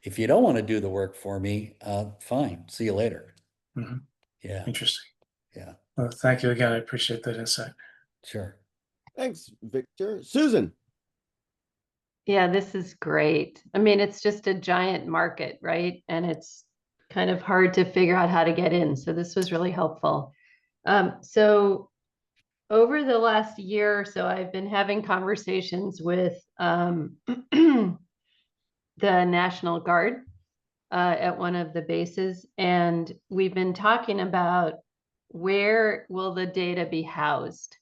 if you don't want to do the work for me, fine. See you later. Mhm. Yeah. Interesting. Yeah. Well, thank you again. I appreciate that insight. Sure. Thanks, Victor. Susan. Yeah, this is great. I mean, it's just a giant market, right? And it's kind of hard to figure out how to get in. So this was really helpful. So over the last year or so, I've been having conversations with the National Guard at one of the bases, and we've been talking about where will the data be housed,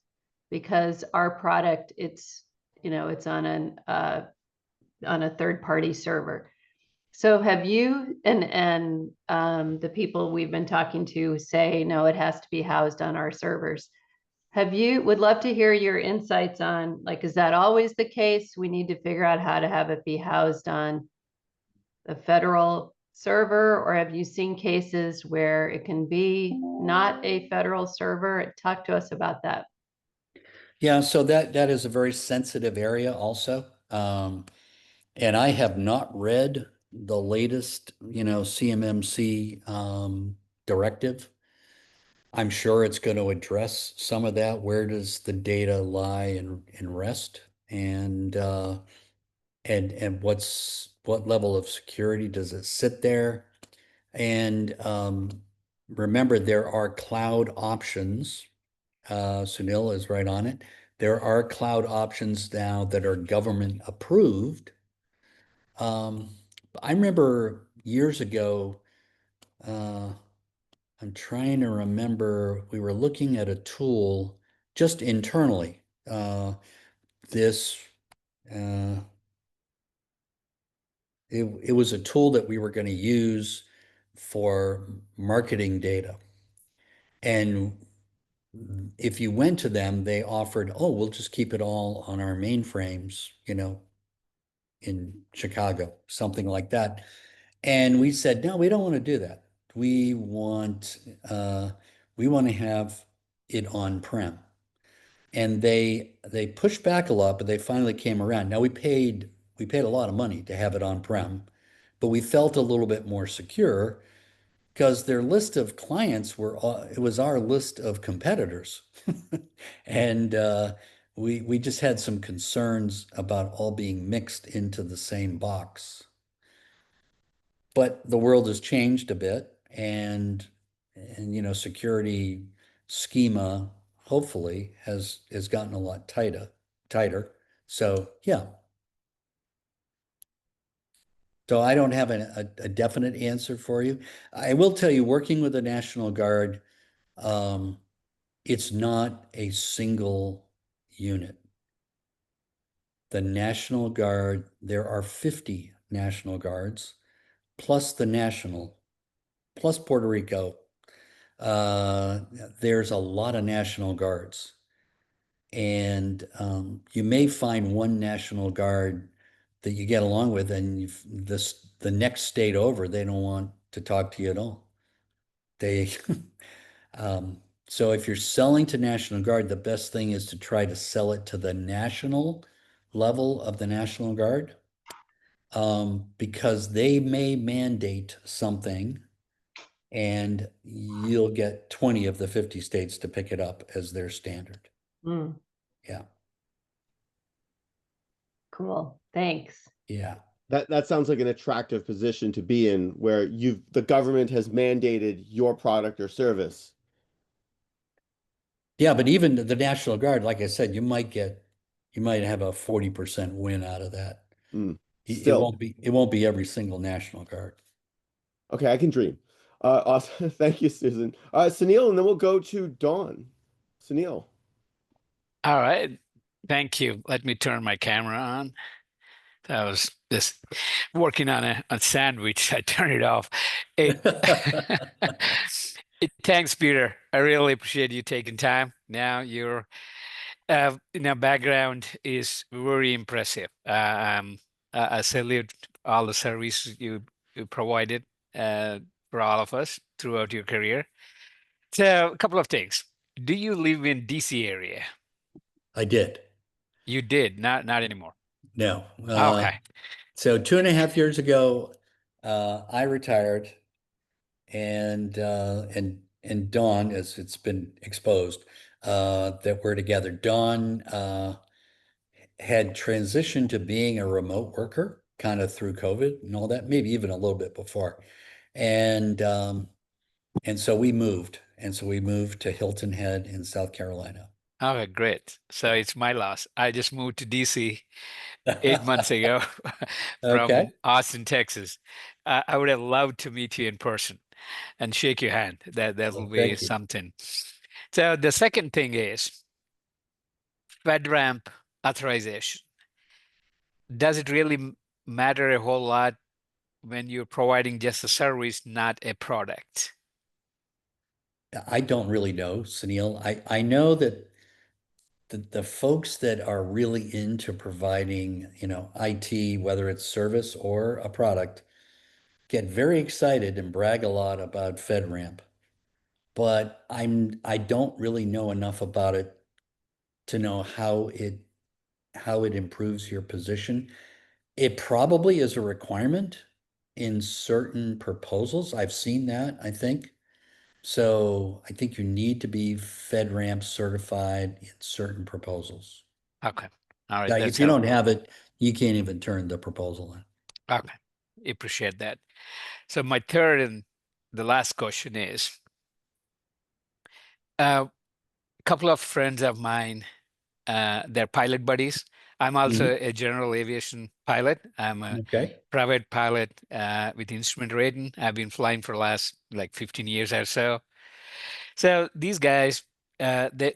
because our product, it's on a third-party server. So have you and the people we've been talking to say, no, it has to be housed on our servers. Would love to hear your insights on, like, is that always the case? We need to figure out how to have it be housed on the federal server, or have you seen cases where it can be not a federal server? Talk to us about that. Yeah, so that is a very sensitive area also. And I have not read the latest, CMMC directive. I'm sure it's going to address some of that. Where does the data lie and rest? And what level of security does it sit there? And remember, there are cloud options. Sunil is right on it. There are cloud options now that are government approved. I remember years ago, I'm trying to remember, we were looking at a tool just internally. This, uh, it was a tool that we were going to use for marketing data. And if you went to them, they offered, oh, we'll just keep it all on our mainframes, in Chicago, something like that. And we said, no, we don't want to do that. We want to have it on-prem. And they pushed back a lot, but they finally came around. Now we paid a lot of money to have it on-prem, but we felt a little bit more secure because their list of clients it was our list of competitors. And we just had some concerns about all being mixed into the same box. But the world has changed a bit, and security schema hopefully has gotten a lot tighter. So yeah. So I don't have a definite answer for you. I will tell you, working with the National Guard, it's not a single unit. The National Guard, there are 50 National Guards, plus the National, plus Puerto Rico. There's a lot of National Guards. And you may find one National Guard that you get along with, and the next state over, they don't want to talk to you at all. They, so if you're selling to National Guard, the best thing is to try to sell it to the national level of the National Guard, because they may mandate something, and you'll get 20 of the 50 states to pick it up as their standard. Mm, Yeah. cool. Thanks. Yeah. That sounds like an attractive position to be in, where the government has mandated your product or service. Yeah, but even the National Guard, like I said, you might have a 40% win out of that. It Still. won't be every single National Guard. Okay, I can dream. Awesome. Thank you, Susan. Sunil, and then we'll go to Dawn. Sunil. All right. Thank you. Let me turn my camera on. I was just working on a sandwich. I turned it off. Thanks, Peter. I really appreciate you taking time. Now your background is very impressive. I salute all the service you provided for all of us throughout your career. So, a couple of things. Do you live in DC area? I did. You did, not anymore. No. Okay. So 2.5 years ago, I retired, and Dawn, as it's been exposed, that we're together. Dawn had transitioned to being a remote worker kind of through COVID and all that, maybe even a little bit before. And so we moved. And so we moved to Hilton Head in South Carolina. Okay, great. So it's my loss. I just moved to DC 8 months ago Okay. from Austin, Texas. I would have loved to meet you in person and shake your hand. That will Well, be thank you. something. So the second thing is FedRAMP authorization. Does it really matter a whole lot when you're providing just a service, not a product? I don't really know, Sunil. I know that the folks that are really into providing, IT, whether it's service or a product, get very excited and brag a lot about FedRAMP. But I don't really know enough about it to know how it improves your position. It probably is a requirement in certain proposals. I've seen that, I think. So I think you need to be FedRAMP certified in certain proposals. Okay. All right. Like That's if you don't helpful. have it, you can't even turn the proposal in. Okay. Appreciate that. So my third and the last question is, a couple of friends of mine their pilot buddies. I'm also a general aviation pilot. I'm a Okay. private pilot with instrument rating. I've been flying for the last like 15 years or so. So these guys, they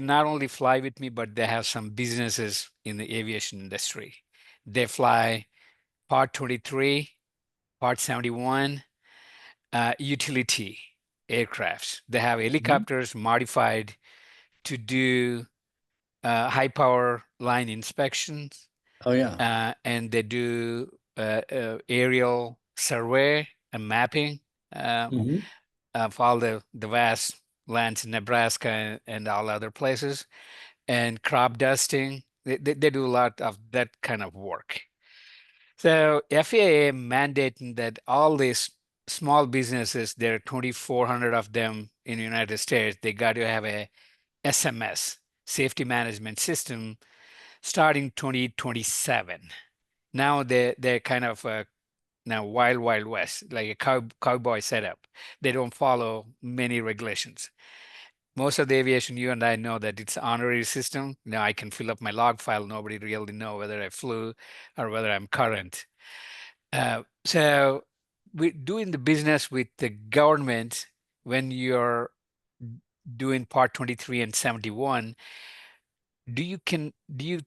not only fly with me, but they have some businesses in the aviation industry. They fly Part 23, Part 71, utility aircrafts. They have helicopters modified to do high power line inspections, Oh, yeah. and they do aerial survey and mapping Mhm. of all the vast lands in Nebraska and all other places, and crop dusting. They do a lot of that kind of work. So FAA mandating that all these small businesses, there are 2,400 of them in the United States, they got to have a SMS, safety management system, starting 2027. Now they're kind of now wild west, like a cowboy setup. They don't follow many regulations. Most of the aviation, you and I know that it's honorary system. Now I can fill up my log file. Nobody really know whether I flew or whether I'm current. So we doing the business with the government when you're doing Part 23 and 71. Do you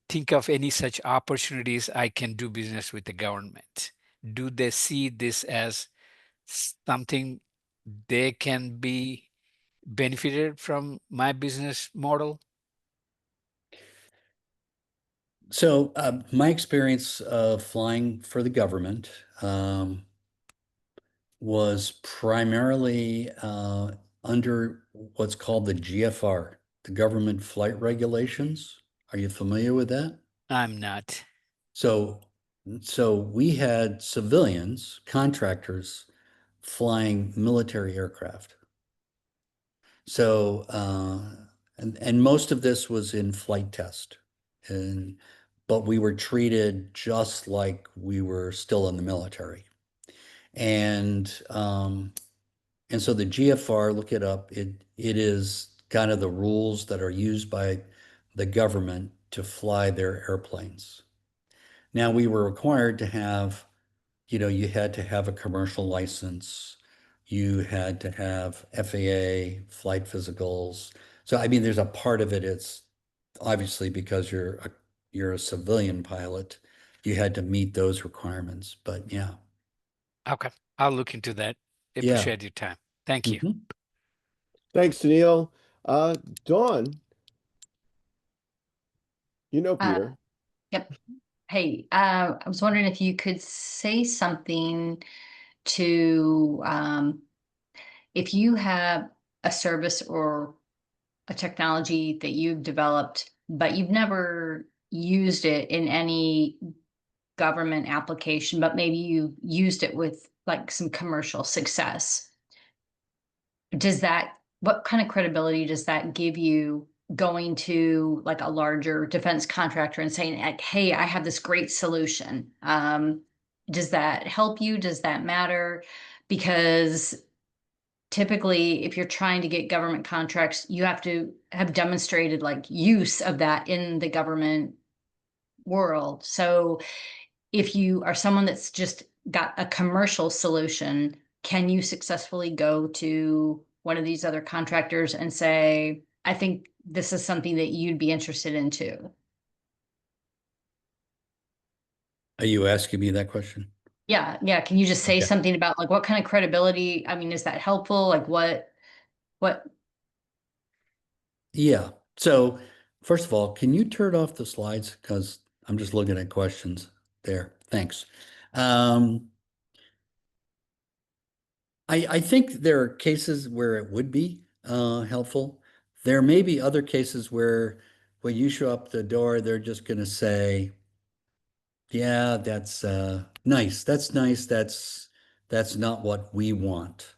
think of any such opportunities I can do business with the government? Do they see this as something they can be benefited from my business model? So my experience of flying for the government was primarily under what's called the GFR, the Government Flight Regulations. Are you familiar with that? I'm not. So, so we had civilians, contractors, flying military aircraft. So, and most of this was in flight test, and but we were treated just like we were still in the military. And and so the GFR, look it up. It is kind of the rules that are used by the government to fly their airplanes. Now we were required to have, you had to have a commercial license. You had to have FAA flight physicals. So I mean, there's a part of it. It's obviously because you're a civilian pilot, you had to meet those requirements. But yeah, Okay, I'll look into that. yeah. Appreciate your time. Thank you. Mhm. Thanks, Sunil. Dawn, you know Uh, Peter. Yep. Hey, I was wondering if you could say something to, if you have a service or a technology that you've developed, but you've never used it in any government application, but maybe you used it with like some commercial success. What kind of credibility does that give you going to like a larger defense contractor and saying like, hey, I have this great solution? Does that help you? Does that matter? Because typically if you're trying to get government contracts, you have to have demonstrated like use of that in the government world. So if you are someone that's just got a commercial solution, can you successfully go to one of these other contractors and say, I think this is something that you'd be interested in too? Are you asking me that question? Yeah, yeah. Can you just say Okay. something about like what kind of credibility? I mean, is that helpful? Like what? Yeah. So first of all, can you turn off the slides? Because I'm just looking at questions there. Thanks. Um, I think there are cases where it would be helpful. There may be other cases where when you show up the door, they're just going to say, "Yeah, that's nice. That's nice. That's not what we want."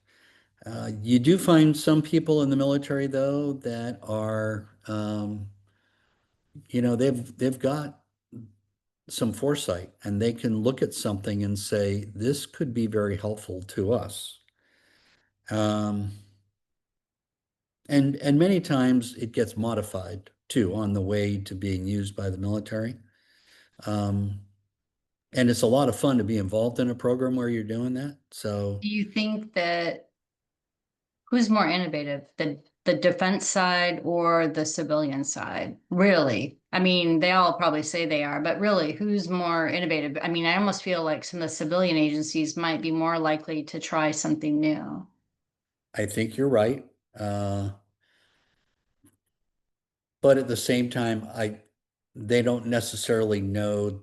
You do find some people in the military though that are, they've got some foresight and they can look at something and say, "This could be very helpful to us." Um, And many times it gets modified too on the way to being used by the military. Um, and it's a lot of fun to be involved in a program where you're doing that. So Do you think that who's more innovative, the defense side or the civilian side? Really? I mean, they all probably say they are, but really, who's more innovative? I mean, I almost feel like some of the civilian agencies might be more likely to try something new. I think you're right. Uh, but at the same time, they don't necessarily know,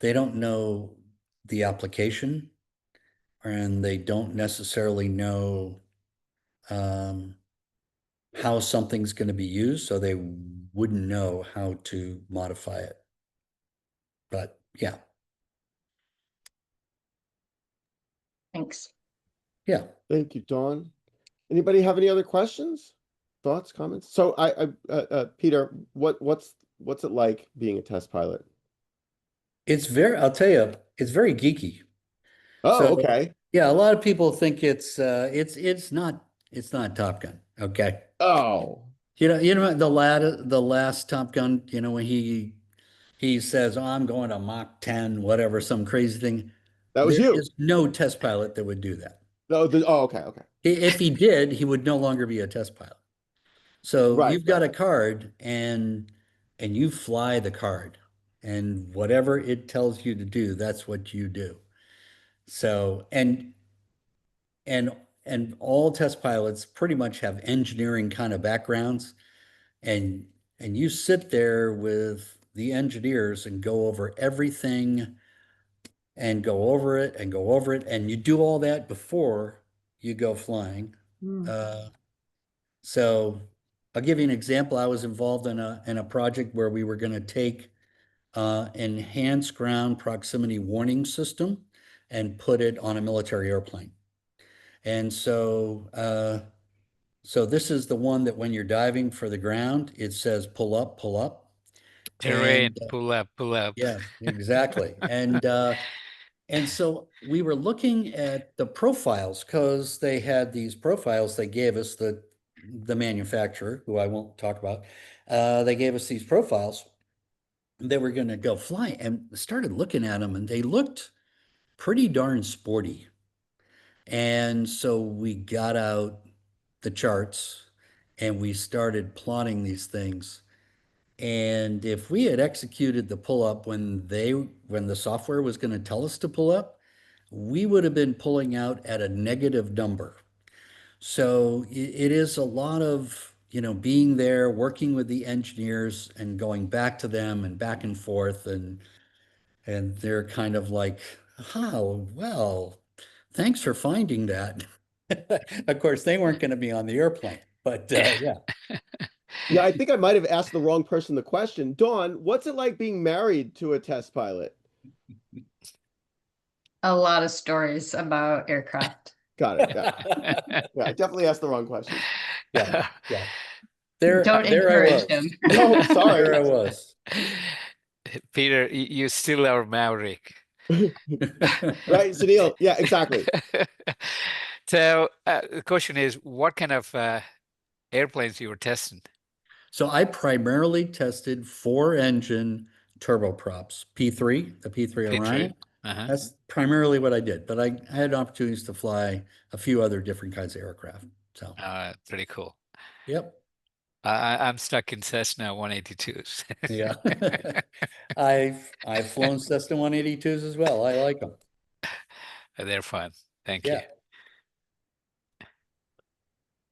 they don't know the application, and they don't necessarily know um, how something's going to be used, so they wouldn't know how to modify it. But yeah, Thanks. yeah. Thank you, Dawn. Anybody have any other questions, thoughts, comments? So Peter, what's it like being a test pilot? I'll tell you, it's very geeky. Oh, So okay. yeah, a lot of people think it's not Top Gun. Okay. Oh, You know the last Top Gun, you know, when he says, oh, I'm going to Mach 10, whatever, some crazy thing. that was There you. is no test pilot that would do that. No, okay, okay. If he did, he would no longer be a test pilot. So Right, you've got right. a card and you fly the card, and whatever it tells you to do, that's what you do. So and and all test pilots pretty much have engineering kind of backgrounds, and you sit there with the engineers and go over everything and go over it and go over it, and you do all that before you go flying. Mm. So I'll give you an example. I was involved in a project where we were going to take enhanced ground proximity warning system and put it on a military airplane. And so this is the one that when you're diving for the ground, it says pull up, pull up. Terrain, And pull up, pull up. yeah, exactly. And so we were looking at the profiles because they had these profiles they gave us, the manufacturer, who I won't talk about. They gave us these profiles that were going to go fly, and started looking at them, and they looked pretty darn sporty. And so we got out the charts and we started plotting these things. And if we had executed the pull up when the software was going to tell us to pull up, we would have been pulling out at a negative number. So it is a lot of, you know, being there, working with the engineers and going back to them and back and forth, and they're kind of like, oh, well, thanks for finding that. Of course, they weren't going to be on the airplane, but yeah. Yeah, I think I might have asked the wrong person the question. Dawn, what's it like being married to a test pilot? A lot of stories about aircraft. Got it. Yeah, yeah, I definitely asked the wrong question. Yeah, yeah. There Don't I encourage was. him. No, sorry. There I was. Peter, you still are Maverick. Right, Sunil? Yeah, exactly. So the question is, what kind of airplanes you were testing? So I primarily tested 4-engine turboprops, P3, the P3 P3. Orion. Uh-huh. That's primarily what I did, but I had opportunities to fly a few other different kinds of aircraft. So, Pretty cool. yep. I'm stuck in Cessna 182s. Yeah. I've flown Cessna 182s as well. I like them. They're fun. Thank Yeah. you.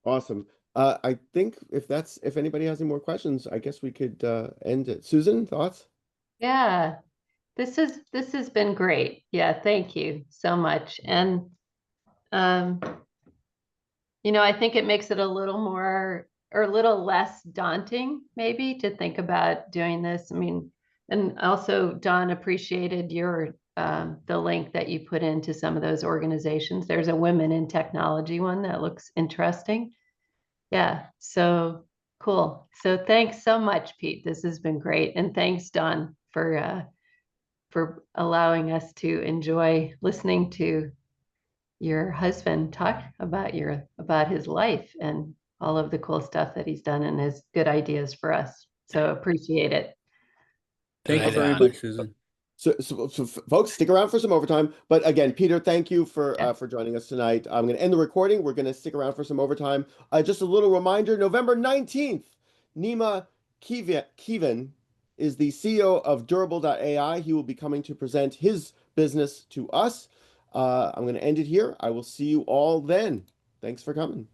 Awesome. I think if anybody has any more questions, I guess we could end it. Susan, thoughts? Yeah, this has been great. Yeah, thank you so much. And I think it makes it a little more or a little less daunting maybe to think about doing this. I mean, and also Don appreciated your the link that you put into some of those organizations. There's a Women in Technology one that looks interesting. Yeah, so cool. So thanks so much, Pete. This has been great. And thanks, Don, for allowing us to enjoy listening to your husband talk about his life and all of the cool stuff that he's done and his good ideas for us. So appreciate it. Thank you Right very on. much, Susan. So folks, stick around for some overtime. But again, Peter, thank you for Yeah. for joining us tonight. I'm going to end the recording. We're going to stick around for some overtime. Just a little reminder: November 19th, Nima Kevin is the CEO of Durable.ai. He will be coming to present his business to us. I'm going to end it here. I will see you all then. Thanks for coming.